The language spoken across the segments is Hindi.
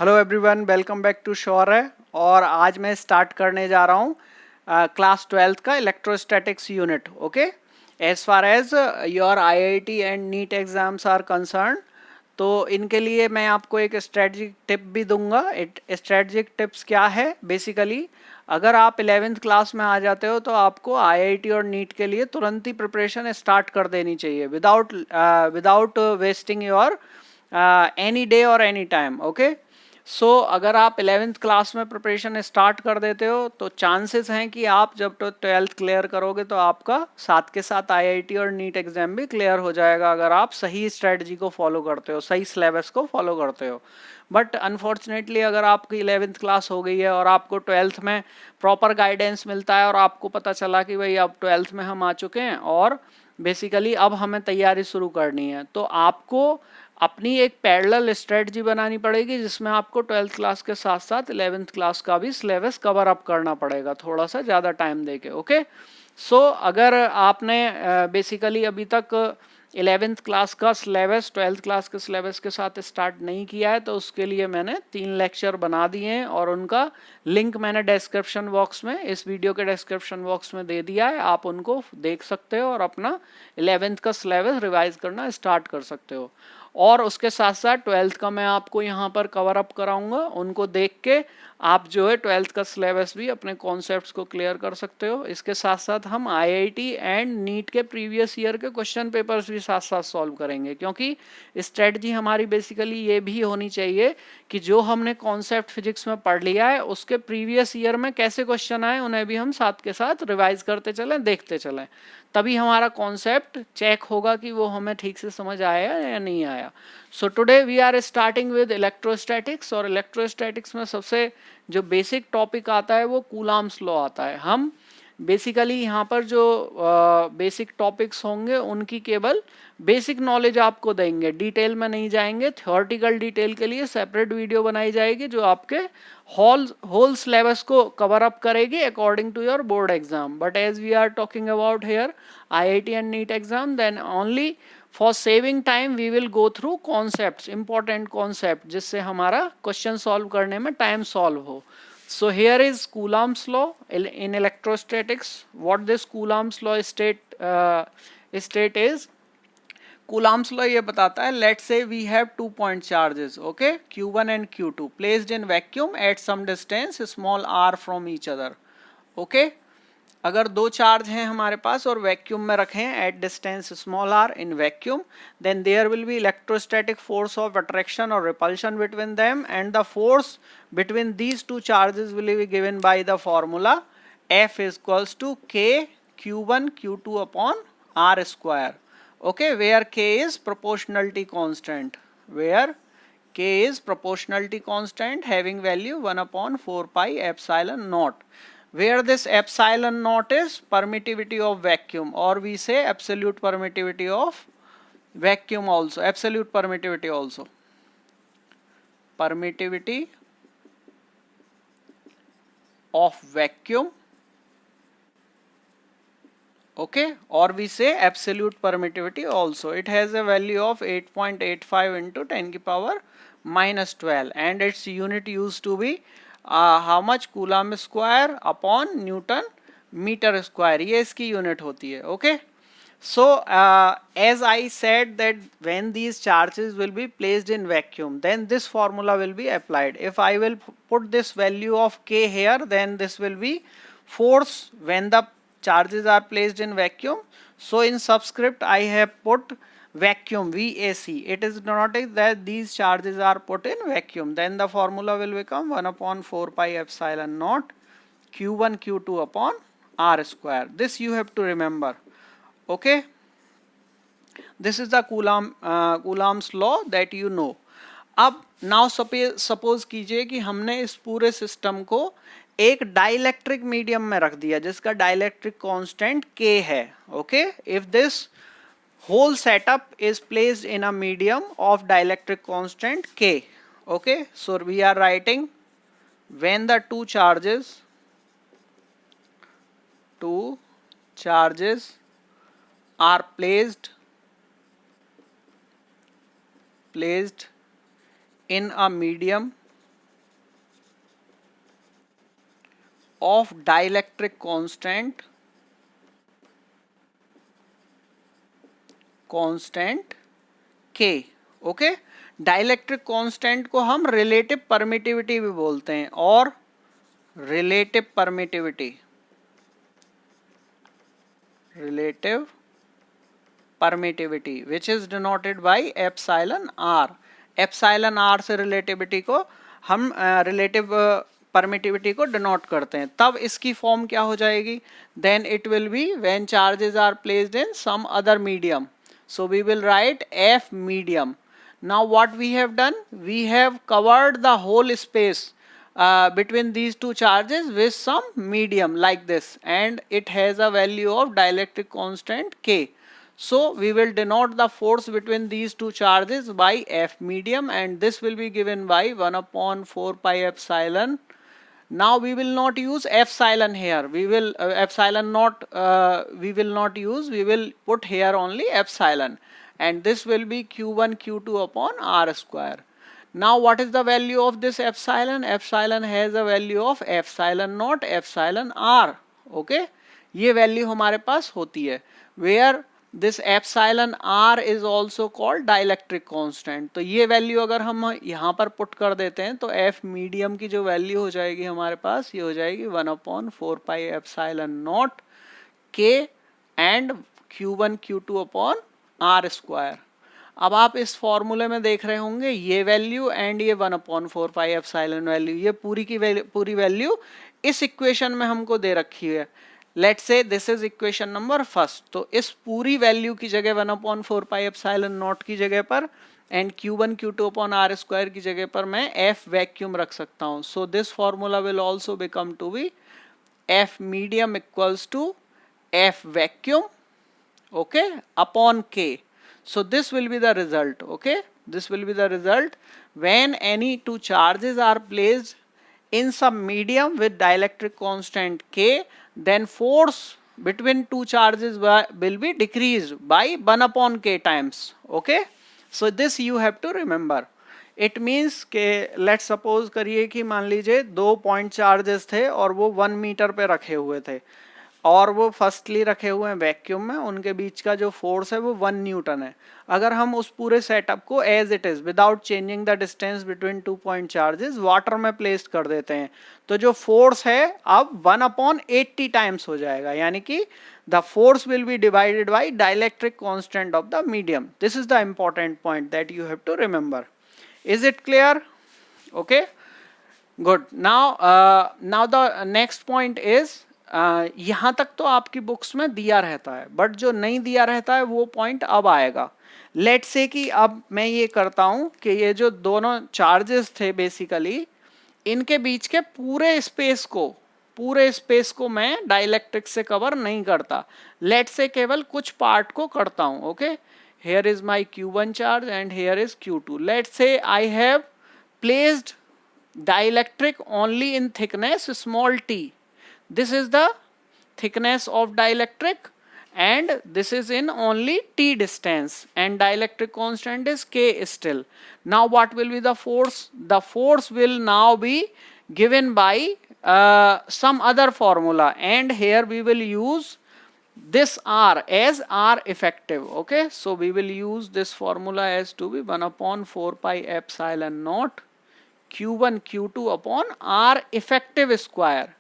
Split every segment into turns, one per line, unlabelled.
Hello everyone, welcome back to Shaurya. और आज मैं स्टार्ट करने जा रहा हूँ क्लास 12th का electrostatics unit. Okay, as far as your IIT and NEET exams are concern, तो इनके लिए मैं आपको एक स्ट्रेटजिक टिप भी दूंगा। स्ट्रेटजिक टिप्स क्या है? बेसिकली अगर आप 11th क्लास में आ जाते हो तो आपको आईआईटी और नीट के लिए तुरंत ही प्रिपरेशन स्टार्ट कर देनी चाहिए without wasting your any day और एनी टाइम। ओके, सो अगर आप 11th क्लास में प्रिपरेशन स्टार्ट कर देते हो तो चांसेस हैं कि आप जब तो 12th क्लियर करोगे तो आपका साथ के साथ आईआईटी और नीट एग्जाम भी क्लियर हो जाएगा, अगर आप सही स्ट्रेटजी को फॉलो करते हो, सही सिलेबस को फॉलो करते हो। बट अनफॉर्चुनेटली अगर आपकी 11th क्लास हो गई है और आपको 12th में प्रॉपर गाइडेंस मिलता है और आपको पता चला कि भाई अब 12th में हम आ चुके हैं और बेसिकली अब हमें तैयारी शुरू करनी है, तो आपको अपनी एक पैरेलल स्ट्रेटजी बनानी पड़ेगी जिसमें आपको 12th क्लास के साथ साथ 11th क्लास का भी सिलेबस कवर अप करना पड़ेगा, थोड़ा सा ज़्यादा टाइम देके। ओके, सो अगर आपने बेसिकली अभी तक 11th क्लास का सिलेबस 12th क्लास के सिलेबस के साथ स्टार्ट नहीं किया है तो उसके लिए मैंने 3 लेक्चर बना दिए हैं और उनका लिंक मैंने डिस्क्रिप्शन बॉक्स में, इस वीडियो के डिस्क्रिप्शन बॉक्स में दे दिया है। आप उनको देख सकते हो और अपना 11th का सिलेबस रिवाइज करना स्टार्ट कर सकते हो। और उसके साथ साथ 12th का मैं आपको यहाँ पर कवर अप कराऊंगा, उनको देख के आप जो है 12th का सिलेबस भी अपने कॉन्सेप्ट्स को क्लियर कर सकते हो। इसके साथ साथ हम आईआईटी एंड नीट के प्रीवियस ईयर के क्वेश्चन पेपर्स भी साथ साथ सॉल्व करेंगे, क्योंकि स्ट्रेटजी हमारी बेसिकली ये भी होनी चाहिए कि जो हमने कॉन्सेप्ट फिजिक्स में पढ़ लिया है उसके प्रीवियस ईयर में कैसे क्वेश्चन आए उन्हें भी हम साथ के साथ रिवाइज करते चलें, देखते चलें, तभी हमारा कॉन्सेप्ट चेक होगा कि वो हमें ठीक से समझ आया या नहीं आया। So today we are starting with electrostatics, और इलेक्ट्रोस्टैटिक्स में सबसे जो बेसिक टॉपिक आता है वो कूलम्ब्स लॉ आता है। हम बेसिकली यहाँ पर जो बेसिक टॉपिक्स होंगे उनकी केवल बेसिक नॉलेज आपको देंगे, डिटेल में नहीं जाएंगे। थ्योरेटिकल डिटेल के लिए सेपरेट वीडियो बनाई जाएगी जो आपके होल सिलेबस को कवर अप करेगी according to your board exam. But as we are talking about here IIT and NEET exam, then only for saving time we will go through concepts, important concept, जिससे हमारा क्वेश्चन सॉल्व करने में टाइम सॉल्व हो। So here is Coulomb's law in electrostatics. What this Coulomb's law state is, Coulomb's law ये बताता है, let's say we have 2 point charges, okay, Q1 and Q2 placed in vacuum at some distance small r from each other. Okay, अगर दो चार्ज हैं हमारे पास और वैक्यूम में रखे हैं at distance small r in vacuum, then there will be electrostatic force of attraction और repulsion between them, and the force between these two charges will be given by the formula F is equals to K Q1 Q2 upon R square. Okay, where K is proportionality constant, where K is proportionality constant having value 1 upon 4 pi epsilon naught, where this epsilon naught is permittivity of vacuum, or we say absolute permittivity of vacuum also, absolute permittivity also, permittivity of vacuum, okay, or we say absolute permittivity also. It has a value of 8.85 into 10 की power minus 12 and its unit used to be how much, Coulomb square upon Newton meter square, ये इसकी unit होती है। okay, so as I said that when these charges will be placed in vacuum, then this formula will be applied. If I will put this value of K here, then this will be force when the charges are placed in vacuum. So in subscript I have put vacuum, VAC. It is denoted that these charges are put in vacuum. Then the formula will become 1 upon 4 pi epsilon naught Q1 Q2 upon R square. This you have to remember. Okay, this is the Coulomb's law that you know. अब नाउ सपोज कीजिए कि हमने इस पूरे सिस्टम को एक डाइलेक्ट्रिक मीडियम में रख दिया जिसका डाइलेक्ट्रिक कांस्टेंट K है। Okay, if this whole setup is placed in a medium of dielectric constant K. Okay, so we are writing when the two charges are placed in a medium of dielectric constant K. Okay, dielectric constant को हम रिलेटिव परमिटिविटी भी बोलते हैं, और relative permittivity which is denoted by epsilon r. Epsilon r से रिलेटिविटी को हम रिलेटिव परमिटिविटी को डिनोट करते हैं. तब इसकी फॉर्म क्या हो जाएगी? Then it will be when charges are placed in some other medium. So we will write F medium. Now what we have done? We have covered the whole space between these two charges with some medium like this, and it has a value of dielectric constant K. So we will denote the force between these two charges by F medium, and this will be given by 1 upon 4 pi epsilon. Now we will not use epsilon here. We will epsilon not we will not use. We will put here only epsilon, and this will be q1 q2 upon r square. Now what is the value of this epsilon? Epsilon has a value of epsilon naught epsilon r. Okay, ये value हमारे पास होती है, where this epsilon r is also called dielectric constant. तो ये वैल्यू अगर हम यहाँ पर पुट कर देते हैं तो f मीडियम की जो वैल्यू हो जाएगी हमारे पास, ये हो जाएगी 1 upon 4 pi epsilon not k and q1 q2 upon r square. अब आप इस फॉर्मूले में देख रहे होंगे ये वैल्यू एंड ये 1 अपॉन 4 पाई एप्सिलॉन वैल्यू, ये पूरी की पूरी वैल्यू इस इक्वेशन में हमको दे रखी है. Let's say this is equation number first. तो इस पूरी वैल्यू की जगह 1 अपॉन 4 पाई एप्सिलॉन नॉट की जगह पर and q1 q2 upon r square की जगह पर मैं f वैक्यूम रख सकता हूं. So this formula will also become to be f medium equals to f vacuum, okay, upon k. So this will be the result. Okay, this will be the result when any two charges are placed in some medium with dielectric constant k, then force between two charges will be decreased by 1 upon k times. Okay, so this you have to remember. It means के let's suppose करिए कि मान लीजिए 2 पॉइंट चार्जेस थे और वो 1 मीटर पे रखे हुए थे और वो फर्स्टली रखे हुए हैं वैक्यूम में, उनके बीच का जो फोर्स है वो 1 न्यूटन है. अगर हम उस पूरे सेटअप को as it is without changing the distance between 2 point charges water में प्लेस कर देते हैं तो जो फोर्स है अब 1 अपॉन 80 टाइम्स हो जाएगा, यानी कि the force will be divided by dielectric constant of the medium. This is the important point that you have to remember. Is it clear? Okay, good. Now the next point is यहाँ तक तो आपकी बुक्स में दिया रहता है, बट जो नहीं दिया रहता है वो पॉइंट अब आएगा. लेट्स से कि अब मैं ये करता हूँ कि ये जो दोनों चार्जेस थे बेसिकली इनके बीच के पूरे स्पेस को मैं डाइलेक्ट्रिक से कवर नहीं करता. लेट्स से केवल कुछ पार्ट को करता हूँ. Okay, here is my q1 charge and here is q2. Let's say I have placed dielectric only in thickness small t. This is the thickness of dielectric and this is in only t distance and dielectric constant is k still. Now what will be the force? The force will now be given by some other formula, and here we will use this r as r effective. Okay, so we will use this formula as to be 1 upon 4 pi epsilon naught q1 q2 upon r effective square.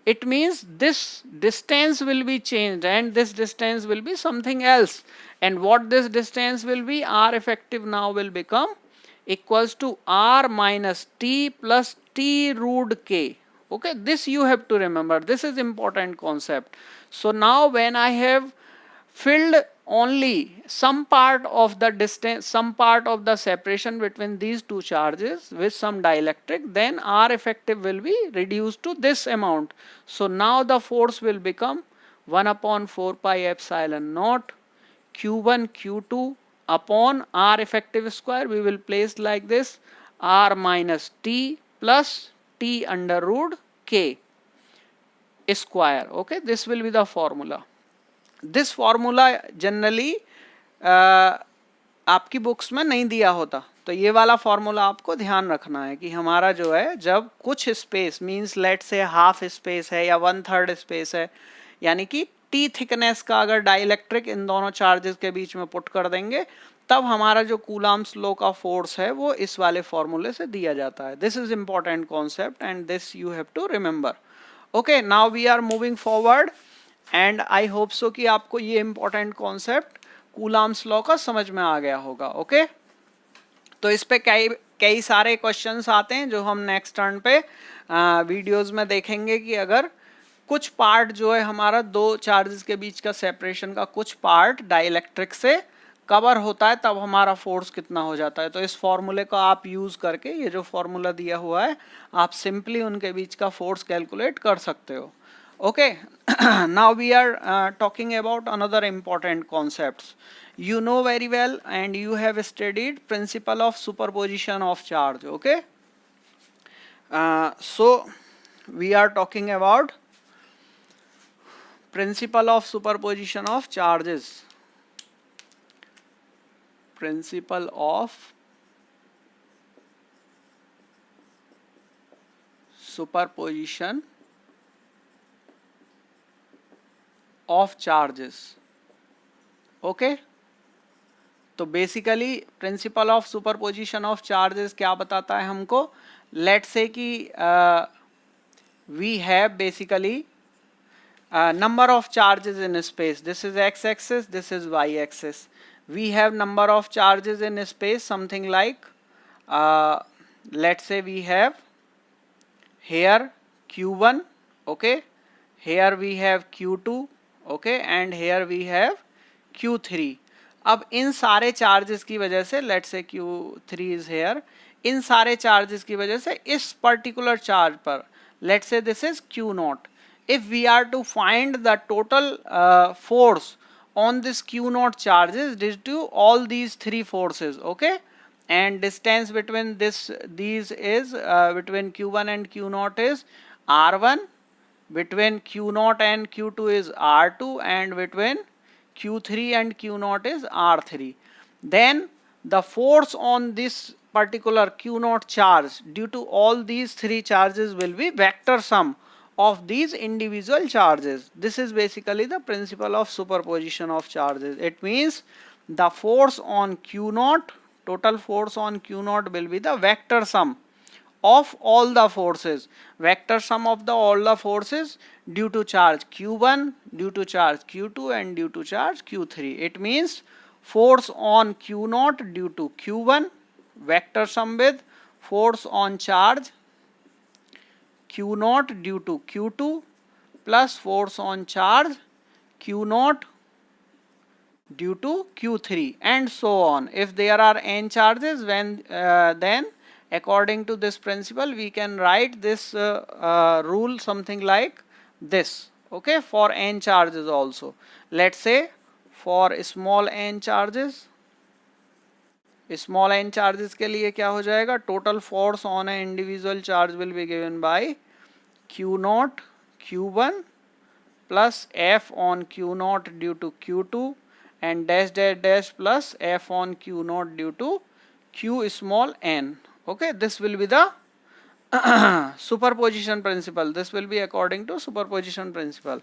It means this distance will be changed and this distance will be something else, and what this distance will be, r effective now will become equals to r minus t plus t root k. Okay, this you have to remember. This is important concept. So now when I have filled only some part of the distance, some part of the separation between these two charges with some dielectric, then r effective will be reduced to this amount. So now the force will become 1 upon 4 pi epsilon naught q1 q2 upon r effective square. We will place like this, r minus t plus t under root k square. Okay, this will be the formula. This formula generally आपकी बुक्स में नहीं दिया होता, तो तो ये वाला फॉर्मूला आपको ध्यान रखना है कि हमारा जो है जब कुछ स्पेस मींस लेट से हाफ स्पेस है या 1/3 स्पेस है, यानी कि टी थिकनेस का अगर डाइलेक्ट्रिक इन दोनों चार्जेस के बीच में पुट कर देंगे, तब हमारा जो कूलम्ब्स लॉ का फोर्स है वो इस वाले फॉर्मूले से दिया जाता है. This is important concept and this you have to remember. Okay, now we are moving forward and I hope so कि आपको ये इंपॉर्टेंट कॉन्सेप्ट कूलम्ब्स लॉ का समझ में आ गया होगा. ओके, तो इस पे कई सारे क्वेश्चंस आते हैं जो हम नेक्स्ट टर्न पे वीडियोस में देखेंगे कि अगर कुछ पार्ट जो है हमारा दो चार्जेस के बीच का सेपरेशन का कुछ पार्ट डाइलेक्ट्रिक से कवर होता है तब हमारा फोर्स कितना हो जाता है. तो इस फॉर्मूले को आप यूज करके, ये जो फॉर्मूला दिया हुआ है, आप सिंपली उनके बीच का फोर्स कैलकुलेट कर सकते हो. Okay, now we are talking about another important concepts. You know very well and you have studied principle of superposition of charge. Okay, so we are talking about principle of superposition of charges. Principle of superposition of charges. Okay, तो basically principle of superposition of charges क्या बताता है हमको. लेट से कि we have basically number of charges in space. This is x-axis, this is y-axis. We have number of charges in space, something like let's say we have here q1, okay, here we have q2, okay, and here we have q3. अब इन सारे चार्जेस की वजह से, लेट से q3 इज हेयर, इन सारे चार्जेस की वजह से इस पर्टिकुलर चार्ज पर, लेट से this is q0. if we are to find the total force on this q0 charges due to all these three forces, okay, and distance between these is between q1 and q0 is r1, between q0 and q2 is r2, and between q3 and q0 is r3. Then the force on this particular q0 charge due to all these three charges will be vector sum of these individual charges. This is basically the principle of superposition of charges. It means the force on q0, total force on q0 will be the vector sum of all the forces, vector sum of all the forces due to charge q1, due to charge q2, and due to charge q3. It means force on q0 due to q1, vector sum with force on charge q0 due to q2 plus force on charge q0 due to q3, and so on. If there are n charges, then according to this principle we can write this rule something like this, okay, for n charges also. Let's say for small n charges, small n charges के लिए क्या हो जाएगा, total force on an individual charge will be given by q0 q1 plus f on q0 due to q2 and dash dash dash plus f on q0 due to q small n. Okay, this will be the superposition principle. This will be according to superposition principle.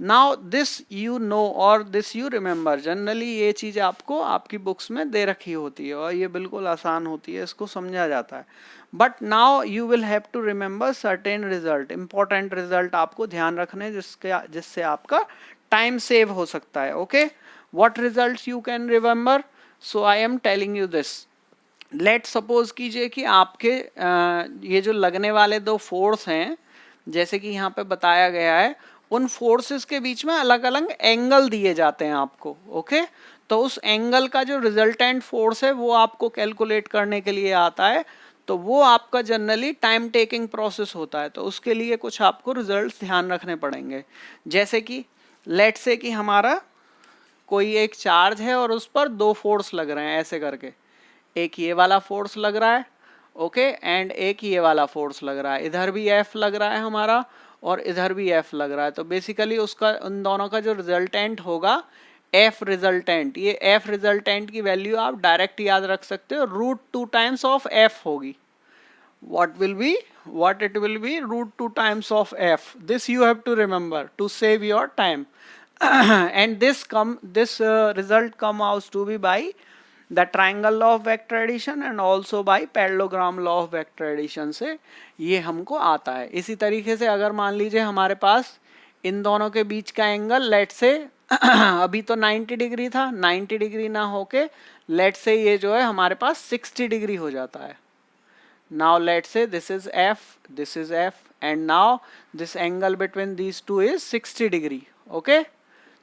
Now this you know or this you remember. Generally ये चीज आपको आपकी बुक्स में दे रखी होती है और ये बिल्कुल आसान होती है, इसको समझा जाता है. But now you will have to remember certain result, important result आपको ध्यान रखने जिससे आपका time save हो सकता है. Okay, what results you can remember? So I am telling you this. Let suppose कीजिए कि आपके ये जो लगने वाले दो फोर्स हैं, जैसे कि यहाँ पे बताया गया है, उन फोर्सेस के बीच में अलग अलग एंगल दिए जाते हैं आपको. ओके, तो उस एंगल का जो रिजल्टेंट फोर्स है वो आपको कैलकुलेट करने के लिए आता है. तो वो आपका जनरली टाइम टेकिंग प्रोसेस होता है, तो उसके लिए कुछ आपको रिजल्ट्स ध्यान रखने पड़ेंगे. जैसे कि लेट से कि हमारा कोई एक चार्ज है और उस पर दो फोर्स लग रहे हैं ऐसे करके, एक ये वाला फोर्स लग रहा है, ओके, एंड एक ये वाला फोर्स लग रहा है. इधर भी एफ लग रहा है हमारा और इधर भी एफ लग रहा है. तो बेसिकली उसका उन दोनों का जो रिजल्टेंट होगा एफ रिजल्टेंट, ये एफ रिजल्टेंट की वैल्यू आप डायरेक्ट याद रख सकते हो, रूट 2 टाइम्स ऑफ एफ होगी. what it will be root 2 times of f. This you have to remember to save your time. And this result come out to be by the triangle law of vector addition and also by parallelogram law of vector addition से ये हमको आता है. इसी तरीके से अगर मान लीजिए हमारे पास इन दोनों के बीच का एंगल लेट से अभी तो 90 डिग्री था, 90 डिग्री ना होके लेट से ये जो है हमारे पास 60 डिग्री हो जाता है. Now let's say this is f, and now this angle between these two is 60 degree. Okay,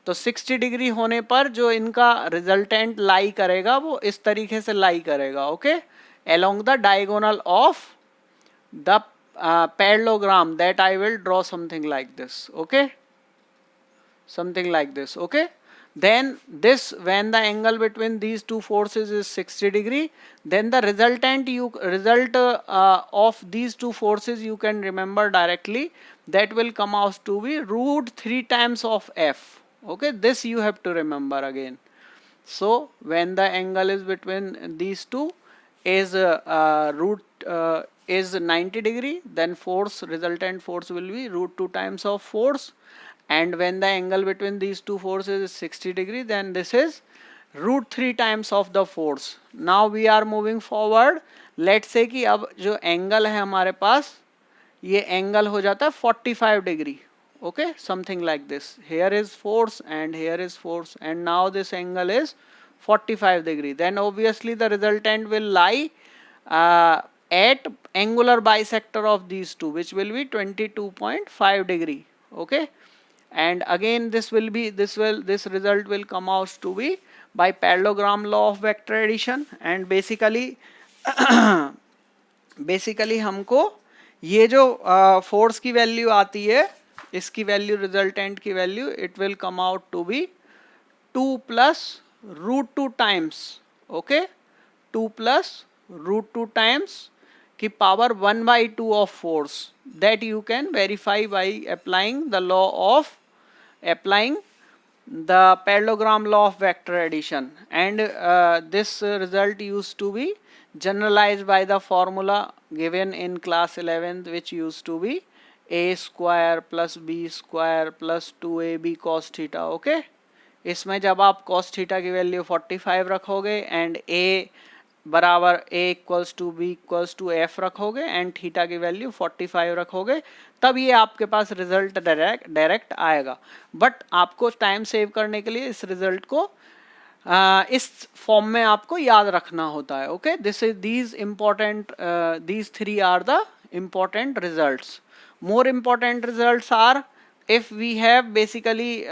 तो 60 डिग्री होने पर जो इनका रिजल्टेंट लाई करेगा वो इस तरीके से लाई करेगा. Okay, along the diagonal of the parallelogram that I will draw something like this. Okay, something like this. Okay, then this, when the angle between these two forces is 60 degree, then the result of these two forces you can remember directly, that will come out to be root 3 times of f. Okay, this you have to remember again. So when the angle is between these two is is 90 degree, then resultant force will be root 2 times of force. And when the angle between these two forces is 60 degree, then this is root 3 times of the force. Now we are moving forward. Let's say कि अब जो एंगल है हमारे पास, ये एंगल हो जाता है 45 degree. Okay, something like this. Here is force and here is force, and now this angle is 45 degree. Then obviously the resultant will lie at angular bisector of these two, which will be 22.5 degree. Okay, and again this result will come out to be by parallelogram law of vector addition. And basically हमको ये जो फोर्स की वैल्यू आती है, इसकी वैल्यू रिजल्टेंट की value, it will come out to be 2 plus root 2 times. Okay, 2 plus root 2 times की power 1/2 of force. That you can verify by applying the parallelogram law of vector addition. And this result used to be generalized by the formula given in class 11th, which used to be a square plus b square plus 2ab cos theta. Okay, इसमें जब आप cos theta की वैल्यू 45 रखोगे एंड a बराबर a equals to b equals to f रखोगे एंड थीटा की वैल्यू 45 रखोगे, तब ये आपके पास रिजल्ट डायरेक्ट आएगा. बट आपको टाइम सेव करने के लिए इस रिजल्ट को इस फॉर्म में आपको याद रखना होता है. Okay, these three are the important results. More important results are if we have basically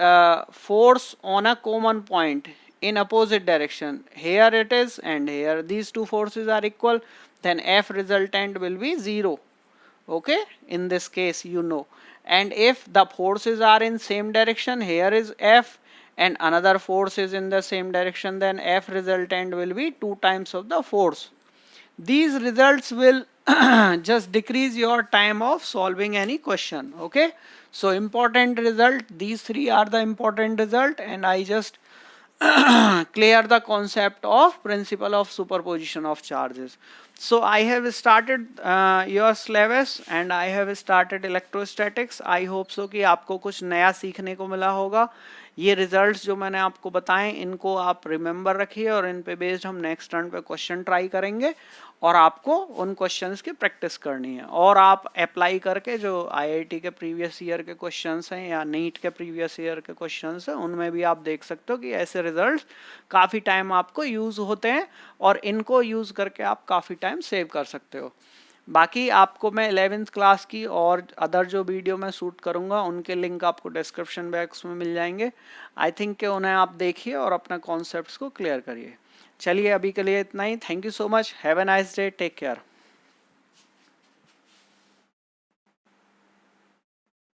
force on a common point in opposite direction. Here it is and here these two forces are equal, then F resultant will be 0. Okay, in this case you know. And if the forces are in same direction, here is F and another force is in the same direction, then F resultant will be 2 times of the force. These results will just decrease your time of solving any question. Okay, so important result, these three are the important result, and I just clear the concept of principle of superposition of charges. So I have started your syllabus and I have started electrostatics. I hope so कि आपको कुछ नया सीखने को मिला होगा. ये रिजल्ट्स जो मैंने आपको बताएं इनको आप रिमेंबर रखिए और इन पे बेस्ड हम नेक्स्ट टर्न पे क्वेश्चन ट्राई करेंगे और आपको उन क्वेश्चंस की प्रैक्टिस करनी है. और आप अप्लाई करके जो आईआईटी के प्रीवियस ईयर के क्वेश्चंस हैं या नीट के प्रीवियस ईयर के क्वेश्चंस हैं उनमें भी आप देख सकते हो कि ऐसे रिजल्ट्स काफ़ी टाइम आपको यूज़ होते हैं और इनको यूज़ करके आप काफ़ी टाइम सेव कर सकते हो. बाकी आपको मैं 11th क्लास की और अदर जो वीडियो मैं शूट करूँगा उनके लिंक आपको डिस्क्रिप्शन बॉक्स में मिल जाएंगे. आई थिंक कि उन्हें आप देखिए और अपना कॉन्सेप्ट्स को क्लियर करिए. चलिए अभी के लिए इतना ही. Thank you so much. Have a nice day. Take care.